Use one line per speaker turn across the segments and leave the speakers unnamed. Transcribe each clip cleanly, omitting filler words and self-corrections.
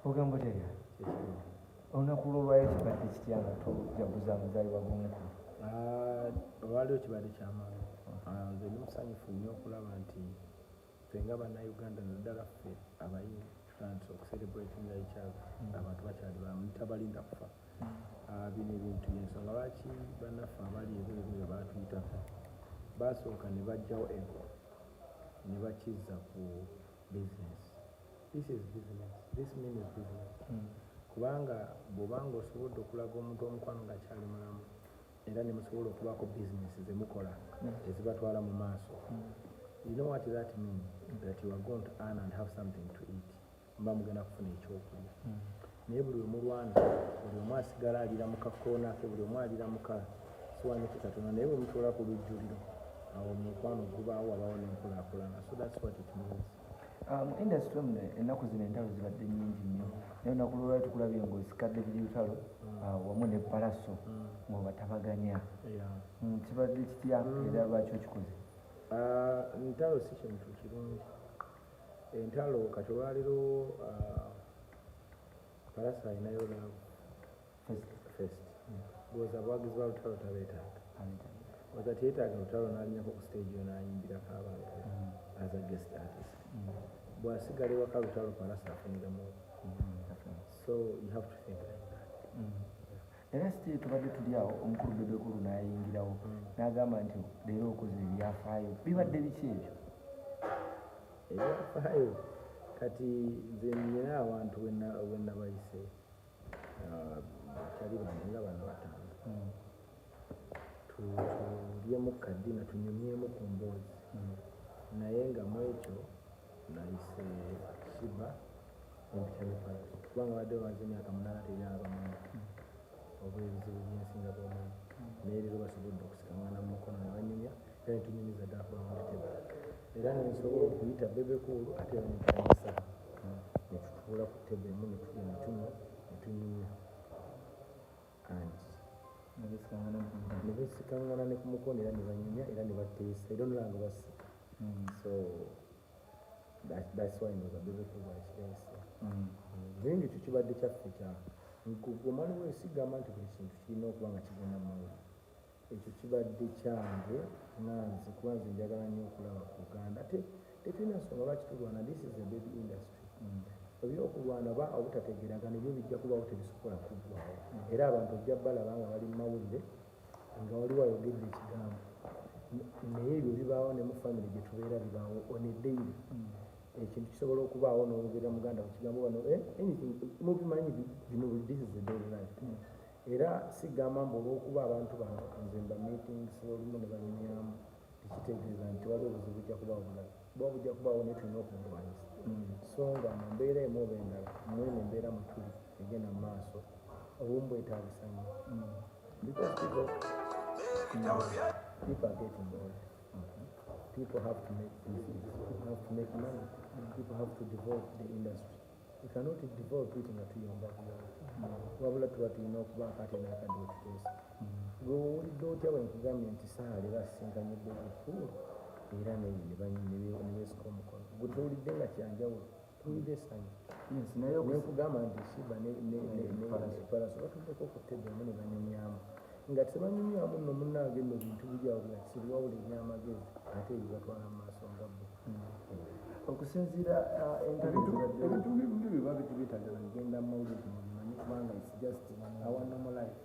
Ogamba otya olunaku lwolwayo kibadde kitya nga tojaguza muzaalibwa gw'omukulu?
Olwaliwo kibadde kyamaanyi. Nze ndi musanyufu nnyo okulaba nti ffe nga bannayuganda naddala ffe abayimbi tutandise okucelebratinga each other, abantu bakyali bamu tabalinda kufa. Bino ebintu y'ensonga lwaki bannaffe abali ebweru nga baatuyitako baasooka ne baggyawo ego ne bakizza ku business. This is business. This means business. Kubanga bw'obanga osobodde okulaga omuntu omukwano ng'akyali mulamu era ne musobola okubaako bizinesi ze mukola ezibatwala mu maaso. You know what that means? That you are going to earn and have something to eat. Mba mugenda kufuna ekyokulya. Naye buli omulwana buli omu asigala alira mu kakoona ke, buli omu alira mu kasiwaani ke katono, naye bwe mutuula ku lujjuliro awo omukwano gubaawo, wabawo n'enkulaakulana. So that's what it means.
Mu industry muno ennaku zino entalo zibadde nnyingi nnyo naye olunaku lwolwayo tukulabye ng'osikadde by'olutalo wamu ne palaso ng'obatabaganya. Kibadde kitya era lwaki okikoze?
Entalo si kintu kirungi. Entalo kati olwaliro palaso alinayo laavu first bwoza abawagizi ba lutalo tabeetaaga, oza teetaaga lutalo n'alinyako ku stage yo n'ayimbirako abantu as a guest artist. Bw'asigala ewaka lutalo palaso afuniremu. So you have to think like that.
Era still tubadde tuli awo omukulu Bebekulu n'ayingirawo n'agamba nti leero okoze ebyafaayo. Bibadde biki ebyo?
Ebyafaayo kati nze nina abantu we nabayise bakyali bange nga bano bataano, tulyemu kaddina tunyumyemu ku mboozi, naye nga mu ekyo nayise Shiba empitani palaso kubanga badde bamaze emyaka 8 teryabamanyi oba ebizibu byensinga bwomanyi, naye leero basobodde okusikamana mu mukono ne banyumya era ne tunyumiza ddala ku bamuteba era nensobola okuyita Bebekulu ate bamutanyisa ne tutuula ku ttebe emu ne tulya ne tunywa ne tunyumya anti ne besikangana ne ku mukono era ne banyumya era ne bateesa era nolanga basika. So that's why ndoza Bebekulu akirese. Naye ng'ekyo kibadde kyaffe kya omali weesigama nti buli kintu kirina okuba nga kigenda mu mawulire. Ekyo kibadde kyange nanze kuba nze njagala nnyo okulaba ku Uganda. Ate tetulina nsonga lwaki tulwana. This is a baby industry. Ebyokulwana ba obutategeeragana ebyo bijja kubaawo, tebisobola kuggwawo. Era abantu ojja balaba nga bali mu mawulire nga waliwo ayogedde ekigambo, naye ebyo bibaawo ne mu family gye tubeera bibaawo on a daily. Ekintu kisobola okubaawo n'olugera muganda ku kigambo wano anything mubimanyi bino, this is a daily life. Era sigamba mbu olw'okuba abantu bano nze mba meetings olumu ne banyumyamu tekitegeeza nti waliwo obuzibu bujja kubaawo bulala, buba bujja kubaawo naye tulina okubulwanyisa. So nga mu mbeera emu oba endala mwene embeera mwe tuli egenda mu maaso obumu bwetaagisa nnyo because people are getting old. People have to make business, people have to make money, people have to develop the industry. We cannot develop it nga tuyomba buyonga, wabula tuba tulina okuba kati n'akadde otuteesa. Gwe owulidde otya bwe nkugambye nti saali basinkanye Bebekulu era ne beesika omukono? Gwe towulidde nga kyanjawulo, towulidde essanyu. Naye nkugamba nti Shiba ne Palaso batuddeko ku ttebe emu ne banyumyamu nga tebanyumyamu nno munnange nno bintu bijawulira kisiri wabula ebyamagezi ate ebibatwala mu maaso nga bo. Okusinziira ebintu bindi biba bitubitagala bigenda mu mawulire mubimanyi kubanga it's just our normal life.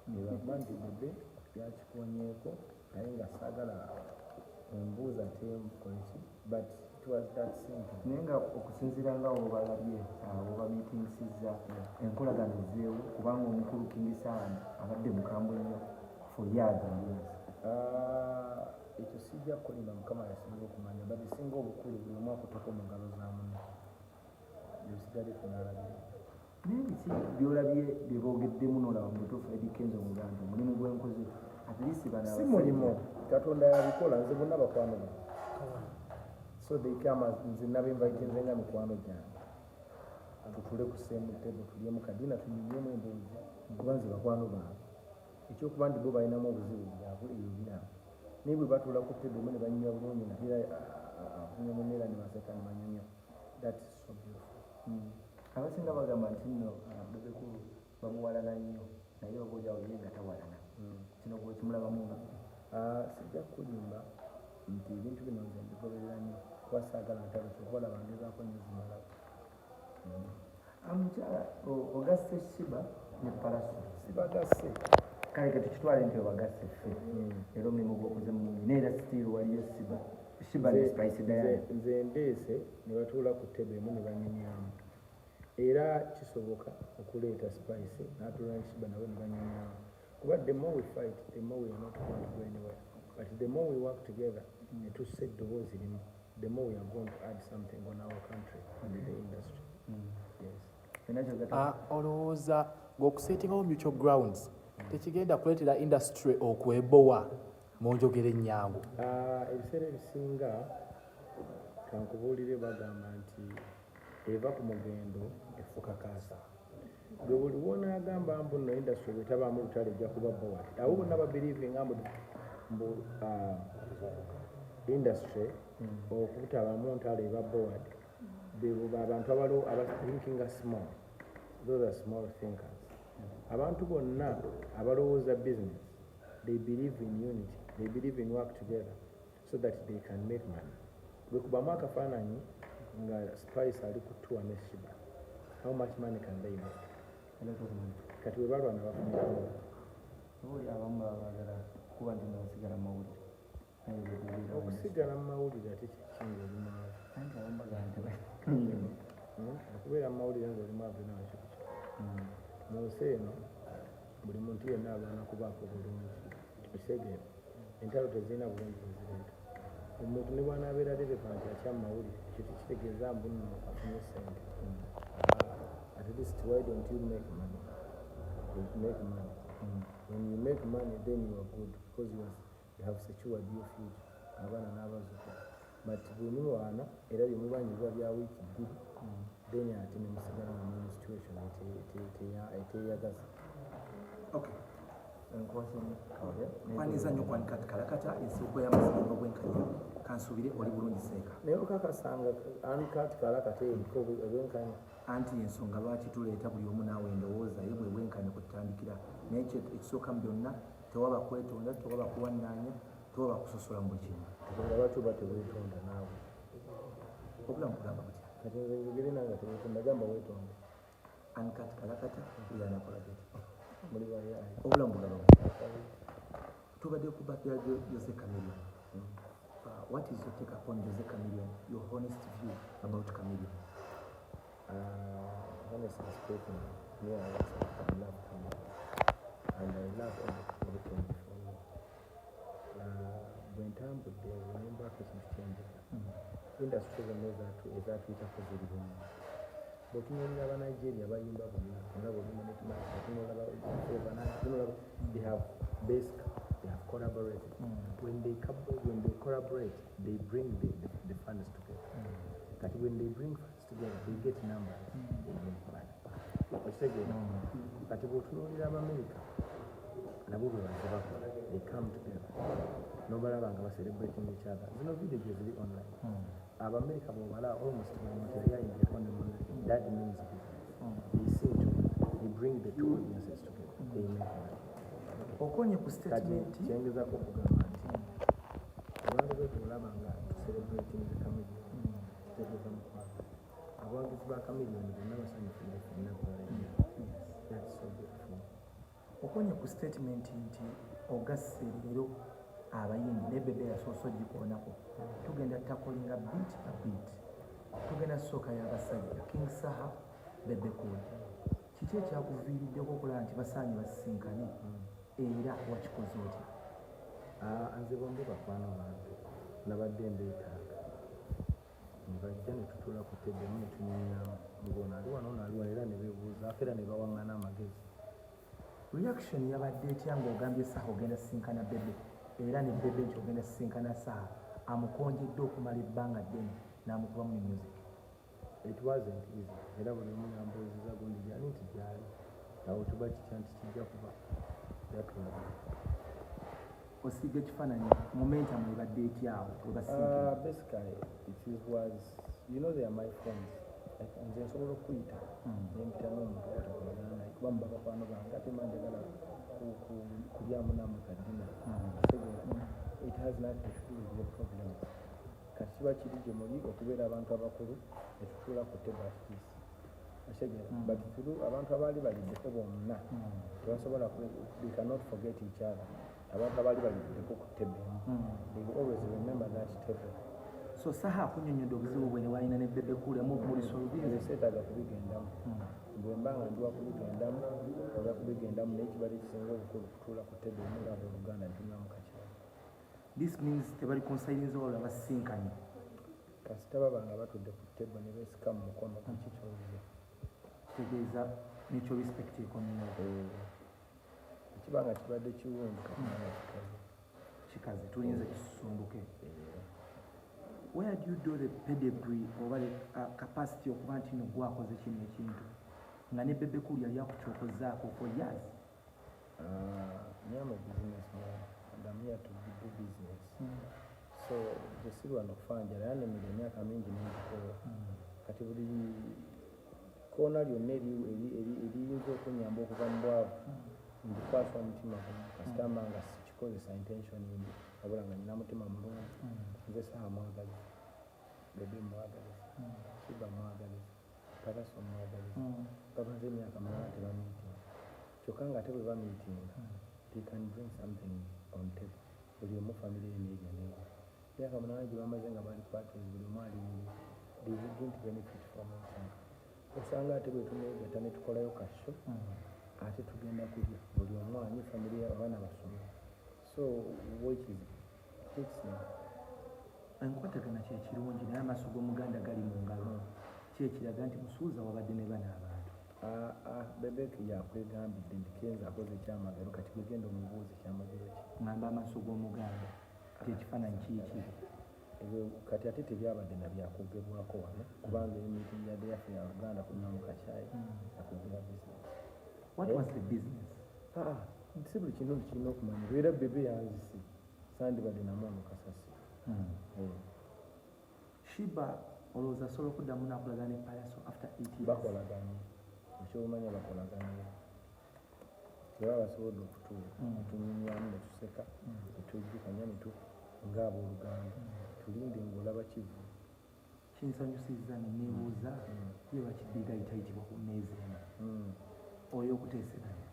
Ebagamba nti bebe byakikonyeeko naye nga saagala embuuza temkoleki but it was that simple.
Naye nga okusinziira nga wobalabye oba meetingsizza enkolagana ezzeewo kubanga omukulu King Saani abadde mukambwe nnyo for years and years.
Ekyo sijja kulimba Mukama yasinga okumanya but esinga obukulu buli omu akutako mu ngalo za munne byesigale tunalabire.
Naye biki byolabye bye boogeddemu n'olaba mu butuufu Eddie Kenzo omuganda omulimu gwenkoze at least bana
si mulimu Katonda yabikola nze bonna bakwano bange. So they come as nze nabinvitinze nga mikwano gyange atutule ku same table tulyemu kadina tunyumyemu emboozi kuba nze bakwano bange. Ekyokuba nti bo balinamu obuzibu bwabwe ebyo biraba naye bwe batuula ku ttebe emu ne banyumya bulungi nga munera ne baseka manyonyo. That is so beautiful.
Abasinga bagamba nti nno Bebekulu bamuwalana nnyo naye obaolyawo ye nga tawalana. Kino bwekimulabamu
sijja kulimba nti ebintu bino nze mbigoberera nnyo kuba saagala ntalo kyova olaba ngezaako nnyo zimala.
Omukyala ogasse Shiba ne Palaso.
Sibagasse.
Kale ke tukitwale nti obagasse ffe era omulimu gw'okoze mulungi neera still waliyo Shiba ne Spice Diana.
Nze ndeese ne batuula ku ttebe emu ne banyumyamu era kisoboka okuleeta Spice n'atuula ne Shiba nabo ne banyumyamu kuba the more we fight the more we are not going to go anywhere, but the more we work together ne tussa eddoboozi limu the more we are going to add something on our country and the industry.
Olowooza ng'okusetingawo mutual grounds tekigenda kuleetera industry okwebowa mu njogera ennyangu?
Ebiseera ebisinga kankubuulire bagamba nti eva ku mugendo efuuka kaasa. Gwe buli w'onaagamba mbu nno industry bwetabaamu lutalo ejja kuba bowa. Abo bonna babirievinga mbu industry okutabaamu ntalo eba board. Abantu aba thinking small. Those are small thinkers. Abantu bonna abalowooza business, they believe in unity, they believe in work together so that they can make money. Bwekubamu akafaananyi nga Spice ali ku tour ne Shiba, how much money can they make? Kati bwe balwana bafuniramu.
Abamu baagala kuba nti nosigala mu mawulire.
Okusigala mu mawulire ate kikinga olimaavu.
Anti abamu bagala nti
okubeera mu mawulire nga olimaavu nawo kyo mu nsi eno buli muntu yenna alwana kubaako bulungi. Ekitegeera entalo tezirina bulungi buzireeta. Omuntu ne bw'anaabeera relevant atya mu mawulire ekyo tekitegeeza mbu nno afunye ssente. At least why don't you make money? You make money. When you make money then you are good because you have secured your future. Abaana n'abazzukulu. But bwemuwaana era byemubanyi biba bya wiiki bbiri then ate ne musigala mu situation eteeyagaza.
Okay. Kwaniza nnyo kwanika kalakata ensibuko y'amazima obwenkanya kansuubire oli bulungi seeka.
Naye okakasanga anikati kalakata eriko obwenkanya.
Anti ensonga lwaki tuleeta buli omu naawe endowooza ye bwe bwenkanya kutandikira naye ekisooka mu byonna tewaba kwetonda tewaba kuwannaanya tewaba kusosola mu buli kimu.
Lwaki oba teweetonda naawe?
Obulamu kugamba butya?
Kati nze njogere nange teweetonda gamba weetonda.
Anikati kalakata yanakola gati.
obulamu bulaba tubadde ku birthday ya Jose Chameleone. What is your take upon Jose Chameleone, your honest view about Chameleone?
Honestly speaking, me, I love Chameleone and I love everything before me. When time would be, remember ekintu ky'enjeka industry zonna ezatuyitako ziri bumu. Bw'otunuulira Abanigeria bayimba bulungi, olaba olumba ne tumala, bw'otunuulira Abafeeva, they have basic, they have collaborated. When they collaborate, they bring the funds together. But when they bring funds together, they get numbers, they make money. Okitegeera? Kati bw'otunuulira Abamerica, nabo bwe bakola, they come together. Nobalaba nga celebrating each other. Zino video ziri online. Abamerica bw'obala almost yayimbeko ne munne. That means they sing together. They bring the two audiences together. They make money.
Okonye ku statement
kyengezako okugamba nti abantu be tulaba nga celebrating the Chameleone kitegeeza mu kwaka abawagizi ba Chameleone bonna basanyufu ffenna kubalenya. That's so beautiful.
okonye ku statement nti ogasse leero abayimbi ne Bebe yasoose ogikoonako tugenda takolinga beat by beat tugenda sooka y'abasajja King Saha Bebe Cool kiki ekyakuviiriddeko okulaba nti basaanye basisinkane era wakikoze otya?
Nze bombi bakwano bange nabadde mbeetaaga ne bajja ne tutuula ku ttebbe ne tunyumyamu ng'ono ali wano ono ali wano era ne beebuuza ate era ne bawaŋŋana amagezi.
Reaction yabadde etya ng'ogambye Saha ogenda sisinkana Bebe era ne Bebe nti ogenda sisinkana Saha amukonjedde okumala ebbanga ddene n'amukubamu ne music?
It wasn't easy. Era buli omu yambuuziza gundi gyali nti gyali awo tuba kitya nti kijja kuba yatulaga.
osiiga ekifaananyi momentum ebadde etyawo
basically it was you know they are my friends nze nsobola okuyita nempita n'omuntu otakolagana naye kuba muba bakwano bange ate manjagala kulyamu namwe kaddina it has nothing to do with your problems kati kiba kiri gye muli okubeera abantu abakulu netutuula ku table at peace ashegera but through abantu abaali baliddeko bonna tebasobola we cannot forget each other abantu abaali baliddeko ku table they will always remember that table
so saha akunyonyodde obuzibu bwe ne walina ne bebe kuulemu mulisolubire
seetaaga kubigendamu bwe mbanga ndiwa kubigendamu oja kubigendamu naye kibali kisinga obukulu kutuula ku table emu nga abooluganda ntunulamu kakyala
this means tebali konsayirinza olwo abasisinkanye
kasita babanga batudde ku table ne beesika mu mukono kiki kyolire
tegeeza nekyo respect ekomyewo
ekibanga kibadde kiwundu katinaa
kikaze tulinze kisumbuke where do you do the pedigree oba capacity okuba nti no gwakoze kino ekintu nga ne bebe kuli yali akucokozaako for years
me am a businessman and I'm here to do business so jesirwana okufanjala yanemera emyaka mingi n'engikola kati buli koona lyonna eriyinza okunyamba okuva mu bwavu ndikwasa omutima gumu kasitamba nga sikikozesa intention yimbi wabula nga nina mutima mulungi nze saha mwagaliza bebe mwagaliza kiba mwagaliza palaso mwagaliza babaze emyaka mulala tebamiitinga kyokka nga ate bwe bamiitinga they can bring something on table buli omu family yeneerya newa emyaka mulala gye bamaze nga bali parties buli omu ali they didn't benefit from it osanga ate bwe tuneegata ne tukolayo kasho ate tugenda kulya buli omu anyi family abaana basomera so which is
enkwatagana kyekirungi naye amaaso g'omuganda gali mu ngalo kyekiraga nti musuuza wabadde ne bana abantu
bebeki yakwegambidde ndikenza akoze ekyamagero kati gwegenda omubuuza ekyamagero ki
ngamba amaaso g'omuganda kyekifaananyi kiiki
kati ate tebyabadde nabyakwogerwako wano kubanga emiting yadde yaffe ya uganda kulina mukakyayi yakugera business
what was the business
si buli kintu kirina okumanya era bebe yanzisi sandibadde namono kasasi
shiba olowooza asobola okuddamu nakolagana ne palaso after 8 years
bakolaganye ekyobumanya bakolaganye era basobodde okutuula netunyumyamu netuseka netwejjukanya ng'abooluganda tulinde ng'olaba kivu
kinsanyusizza neneebuuza ye bakiddiga yitayitibwa ku mmeezi eno oyo okuteeseganya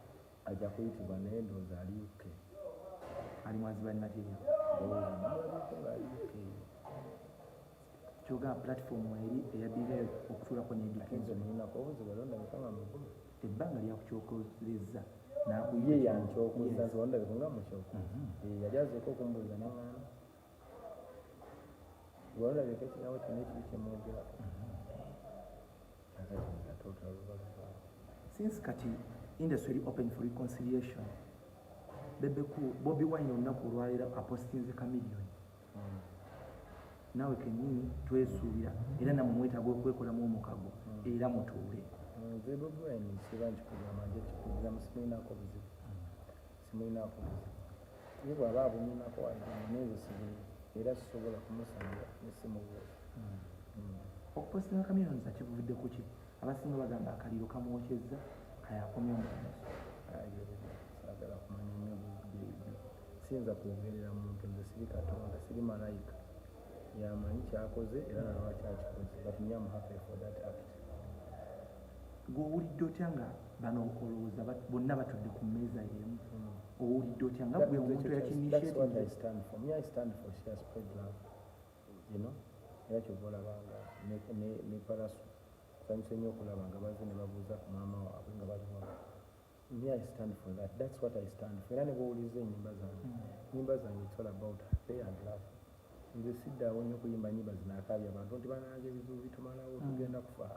ajja kuyitibwa naye ndowooza ali uk
ali mwazibani material
ng'ali uk
kyogamba platform eri eyaddirirayo okutuulako
nze mulinako obuzibu olondabika nga mugulu
ebbanga lyakukyokozezza
ye yankyokoza nze olondabika nga mukyokoza yali azeeko okumbuuza naŋŋana olondabika ekirawo kyonna ekiri kyemwogerako
since kati industry eri open for reconciliation bebeku Bobi Wine olunaku olwaleero apostinze kamiliyoni naawe kennyini twesuubira era namwe mwetaaga okwekolamu omukago era mutuule
nze Bobi Wine siba nkikugamba nje kikugiramu simulinako buzibu ye bw'aba abunyinako waneezo sibuli era sisobola kumusanga nesimubuuza
okupostinga kamiliyoni zakivuvidde ku ki abasinga bagamba akaliro kamwokyezza kayakomya omuso
saagala kumanya nnyo siyinza kwogerera muntu nze siri katonda siri malayika yamanyi kyakoze era nalwaki akikoze but me am happy for that act
gw'owulidde otya nga bano olowooza bonna batudde ku mmeeza y'emu owulidde otya nga gwe omuntu yakinitiative
I stand for share spread love era kyova olabanga ne palaso sanyuse nnyo okulaba nga baze ne babuuza ku maama waabwe nga baliwa I stand for that. That's what I stand for. Era ne bw'owuliza ennyimba zange it's all about fair and love. Nze siddaawo nnyo okuyimba nnyimba zinaakaabya abantu nti banange ebizibu bitumalawo tugenda kufa.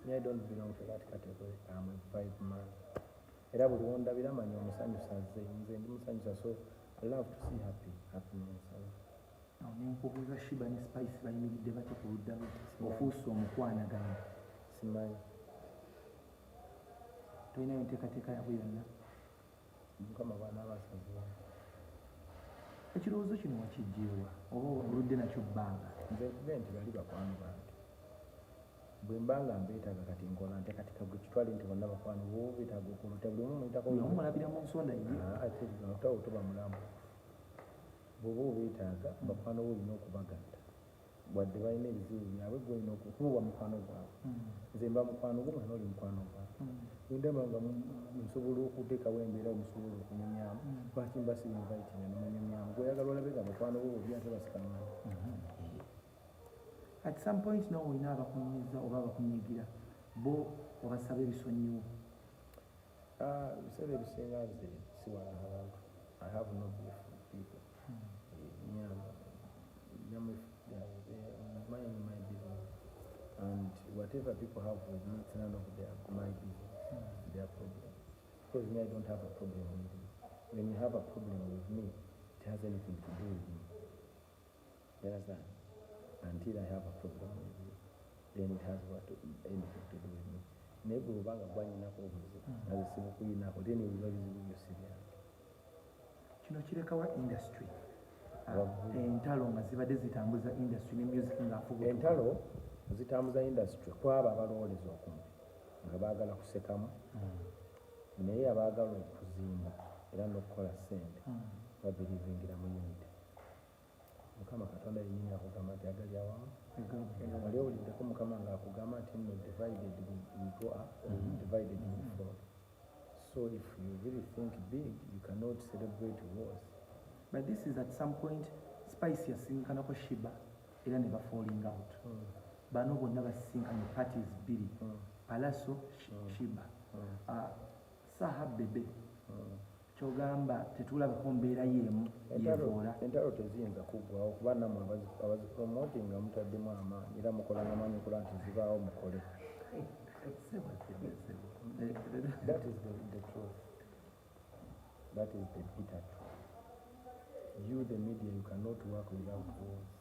I don't belong to that category. I'm a vibe man. Era buli wondabira manyi omusanyusa nze ndi musanyusa, so I love to see happiness.
Nenkubuuza Shiba ne Spice bayimiridde batya ku ludda lwe ofuuse omukwanaganya
simanyi
tolinayo enteekateeka yabwe yonna
mukama baana abasazi
ekirowoozo kino wakijjeewa oba oludde nakyo bbanga?
Nze nkubye nti bali bakwano bange bwe mbanga mbeetaaga kati nkola nte kati kagwe kitwale nti bonna bakwano bo beetaaga okulota buli omu muyitako
omulabira mu nsonda ye
ate otawo toba mulamu bw'oba obeetaaga bakwano bo olina okubagatta wadde balina ebizibu byabwe gwolina okuba mukwano gwabwe nze mba mukwano gwo nga noli mukwano gwabwe wendaba nga nsobola okuteekawo embeera omusobola okunyumyamu lwaki mba sibinvaitinga nemunyumyamu gweyagala olabega mukwano bo obi ate basikamana.
At some point nawe olina abakunyiza oba abakunyigira bo obasaba ebisonyiwo?
Ebiseera ebisinga nze siwana abantu. I have no beef with people. Mind my business, and whatever people have with me, it's none of my business. Their problem. Because me, I don't have a problem with you. When you have a problem with me, it has anything to do with me. You understand? Until I have a problem with you, then it has anything to do with me. Never banga bwanyi nako obuzi nazisibu kuyinako then ebiba bizibu byose byange.
Kino kirekawa industry entalo nga zibadde zitambuza industry ne music ng'afubutuka.
Entalo zitambuza industry kwaba abalowoleza okumpi nga baagala kusekamu naye abaagala okuzimba era n'okukola ssente babirivingira mu unity. Mukama Katonda yennyini akugamba nti agali awamu wali owuliddeko Mukama ng'akugamba nti nno divided we go up or divided we fall. So if you really think big you cannot celebrate wars.
But this is at some point Spice yasinkanako Shiba era ne falling out. Bano bonna basinkanye parties bbiri Palaso Shiba. Saha Bebe kyogamba tetulabako mbeera yeemu yevoola.
Entalo teziyinza kuggwawo kuba nammwe abazipromoting nga mutaddemu amaanyi era mukola n'amaanyi okola nti zibaawo mukole. That is the truth. That is the bitter truth. You, the media, you cannot work without wars.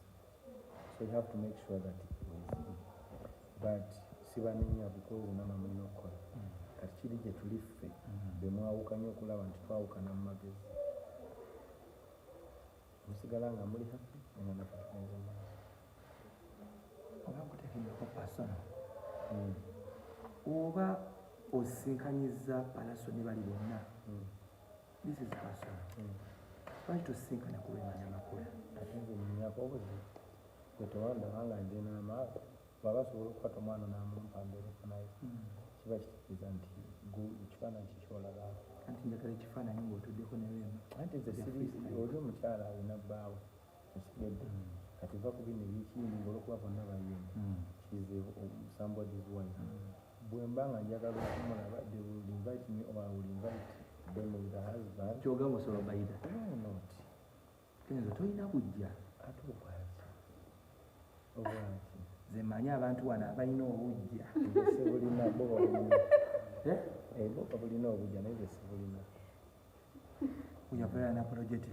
So you have to make sure that it is. But sibanenya because unama mulina okukola. Kati kiri gye tuli ffe be mwawukanye okulaba nti twawukana mu magezi. Musigala nga muli happy nga naffe tugenze mu maaso.
Oba nkuteekeko personal. Oba osinkanyiza Palaso ne bali bonna. This is personal. Lwaki tosinkana kulwemanya makula?
Ate nze nnyako obuzibu gwe tewandabanga nze n'amaaso bw'aba asobola okukwata omwana n'amumpa mbeereko naye kiba kitegeeza nti ekifaananyi kikyolaba.
Anti njagala ekifaananyi ng'otuddeko ne Wema.
Anti nze oli omukyala alina bbaawe osigedde kati va ku bino ebikiyinga olwokuba bonna bayemu kizibu somebody's wife. Bwe mba nga njagala okumulaba they will invite me or I will invite them with a husband.
Kyogamba osobola bayita?
No, not.
Kenzo tolina kujja.
Ate obwaki? Obwaki?
Nze mmanyi abantu wano abalina obujja.
Nze sibulina bo babulina. Bo babulina obujja naye nze sibulina.
Uyakolera na project.